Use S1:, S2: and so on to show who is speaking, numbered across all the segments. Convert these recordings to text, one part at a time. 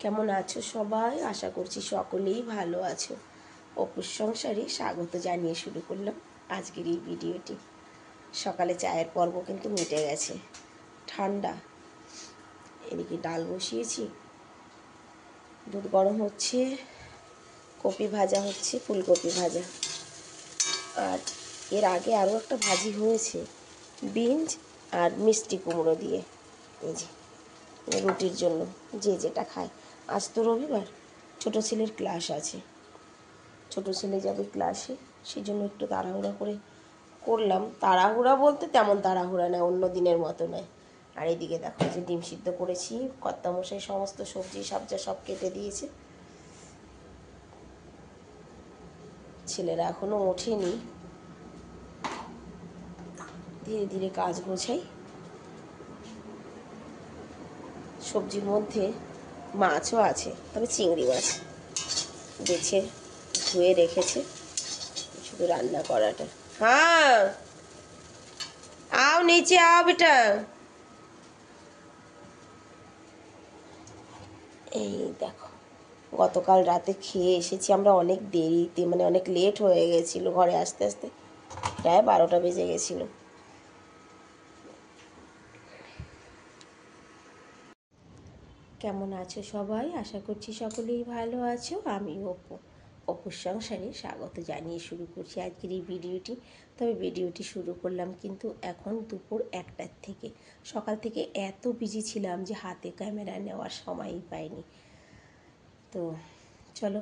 S1: কেমন আছো সবাই? আশা করছি সকলেই ভালো আছো। অপুর সংসারে স্বাগত জানিয়ে শুরু করলাম আজকের এই ভিডিওটি। সকালে চায়ের পর্ব কিন্তু মিটে গেছে, ঠান্ডা। এদিকে ডাল বসিয়েছি, দুধ গরম হচ্ছে, কপি ভাজা হচ্ছে, ফুলকপি ভাজা। আর এর আগে আরও একটা ভাজি হয়েছে, বিনস আর মিষ্টি কুমড়ো দিয়ে। এই যে রুটির জন্য যে যেটা খায়। আজ তো রবিবার, ছোটো ছেলের ক্লাস আছে, ছোটো ছেলে যাবে ক্লাসে, সেই জন্য একটু তাড়াহুড়া করে করলাম। তাড়াহুড়া বলতে তেমন তাড়াহুড়া নয়, অন্য দিনের মতো নয়। আর এইদিকে দেখো যে ডিম সিদ্ধ করেছি, কর্তামশাই সমস্ত সবজি সবজা সব কেটে দিয়েছে। ছেলেরা এখনও ওঠেনি, ধীরে ধীরে কাজ গোছাই। সবজির মধ্যে মাছও আছে, তবে চিংড়ি মাছ বেছে ধুয়ে রেখেছে, শুধু রান্না করাটা। হ্যাঁ, आओ नीचे आओ बेटा। এই দেখো, গতকাল রাতে খেয়ে এসেছি আমরা অনেক দেরিতে, মানে অনেক লেট হয়ে গেছিলো ঘরে আসতে আসতে, প্রায় 12টা বেজে গেছিলো। কেমন আছো সবাই? আশা করছি সকলেই ভালো আছো। আমি অপুর সংসারে স্বাগত জানিয়ে শুরু করছি আজকের এই ভিডিওটি। তবে ভিডিওটি শুরু করলাম কিন্তু এখন দুপুর 1টার থেকে। সকাল থেকে এত বিজি ছিলাম যে হাতে ক্যামেরা নেওয়ার সময়ই পাইনি। তো চলো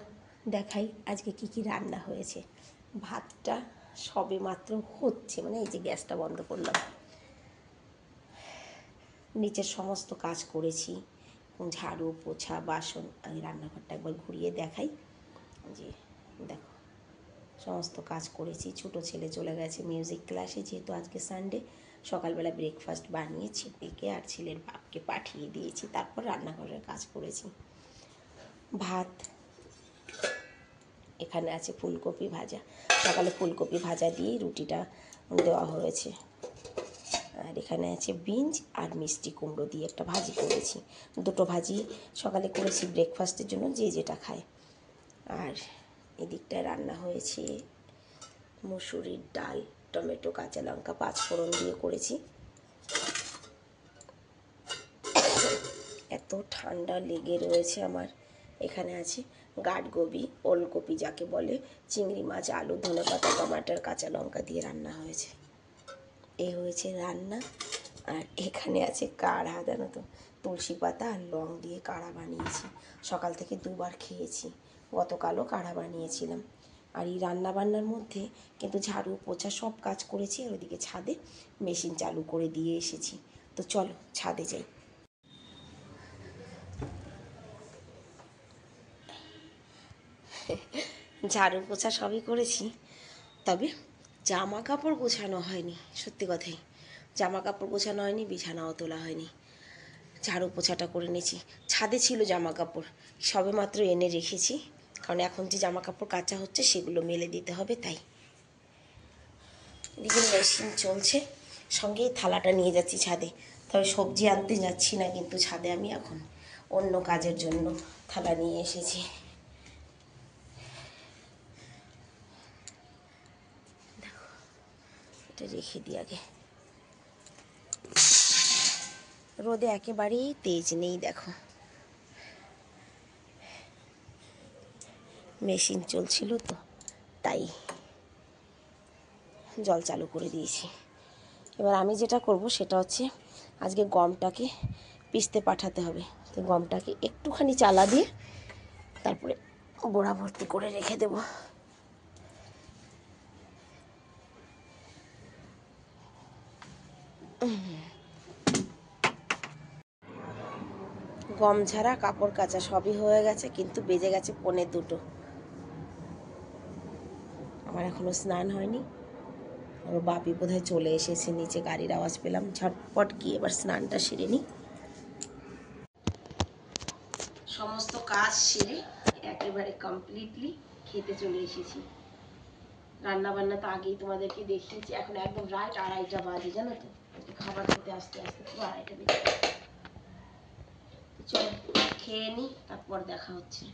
S1: দেখাই আজকে কি কি রান্না হয়েছে। ভাতটা সবে মাত্র হচ্ছে, মানে এই যে গ্যাসটা বন্ধ করলাম, নিচের সমস্ত কাজ করেছি, ঝাড়ু পোছা বাসন। আমি রান্নাঘরটা একবার ঘুরিয়ে দেখাই। যে দেখো, সমস্ত কাজ করেছি। ছোটো ছেলে চলে গেছে মিউজিক ক্লাসে, যেহেতু আজকে সানডে। সকালবেলা ব্রেকফাস্ট বানিয়ে ছেলেকে আর ছেলের বাপকে পাঠিয়ে দিয়েছি, তারপর রান্নাঘরের কাজ করেছি। ভাত, এখানে আছে ফুলকপি ভাজা, সকালে ফুলকপি ভাজা দিয়েই রুটিটা দেওয়া হয়েছে। আর এখানে আছে বিনস আর মিষ্টি কুমড়ো দিয়ে একটা ভাজি করেছি। দুটো ভাজি সকালে করেছি ব্রেকফাস্টের জন্য, যে যেটা খায়। আর এদিকটায় রান্না হয়েছে মুসুরির ডাল, টমেটো কাঁচা লঙ্কা পাঁচফোড়ন দিয়ে করেছি। এত ঠান্ডা লেগে রয়েছে আমার। এখানে আছে গাঠগোবি, ওলকপি যাকে বলে, চিংড়ি মাছ, আলু, ধনেপাতা, টমাটার, কাঁচা লঙ্কা দিয়ে রান্না হয়েছে। এই হয়েছে রান্না। আর এখানে আছে কাঢ়া, জানো তো, তুলসী পাতা আর লং দিয়ে কাঢ়া বানিয়েছি। সকাল থেকে দুবার খেয়েছি, গতকালও কাঢ়া বানিয়েছিলাম। আর এই রান্নাবান্নার মধ্যে কিন্তু ঝাড়ু পোছা সব কাজ করেছি। আর ওইদিকে ছাদে মেশিন চালু করে দিয়ে এসেছি। তো চলো ছাদে যাই। ঝাড়ু পোছা সবই করেছি, তবে জামা কাপড় গোছানো হয়নি। সত্যি কথাই, জামা কাপড় গোছানো হয়নি, বিছানাও তোলা হয়নি। ঝাড়ু পোছাটা করে নিয়েছি। ছাদে ছিল জামা কাপড়, সবে মাত্র এনে রেখেছি, কারণ এখন যে জামা কাপড় কাচা হচ্ছে সেগুলো মেলে দিতে হবে, তাই। এদিকে মেশিন চলছে, সঙ্গেই থালাটা নিয়ে যাচ্ছি ছাদে। তবে সবজি আনতে যাচ্ছি না, কিন্তু ছাদে আমি এখন অন্য কাজের জন্য থালা নিয়ে এসেছি। দেখো, এটা রেখে দিই আগে। রোদে একেবারেই তেজ নেই, দেখো। মেশিন চলছিল তো, তাই জল চালু করে দিয়েছি। এবার আমি যেটা করব সেটা হচ্ছে, আজকে গমটাকে পিষতে পাঠাতে হবে। তো গমটাকে একটুখানি চালা দিয়ে তারপরে বোড়া ভর্তি করে রেখে দেব। গম ঝাড়া, কাপড় কাচা সবই হয়ে গেছে, কিন্তু বেজে গেছে 1:45। আমার এখনও স্নান হয়নি। আর বাপি বোধহয় চলে এসেছে নিচে, গাড়ির আওয়াজ পেলাম। ঝটপট গিয়ে এবার স্নানটা সেরে নিই। সমস্ত কাজ সেরে একেবারে কমপ্লিটলি খেতে চলে এসেছি। রান্না বান্না তো আগেই তোমাদেরকে দেখিয়েছি। এখন একদম রাত 2:30 বাজে, জানো তো। খাবার খেতে আসতে আসতে পুরো 2:30 বেজে। চলো খেয়ে নিই, তারপর দেখা হচ্ছে।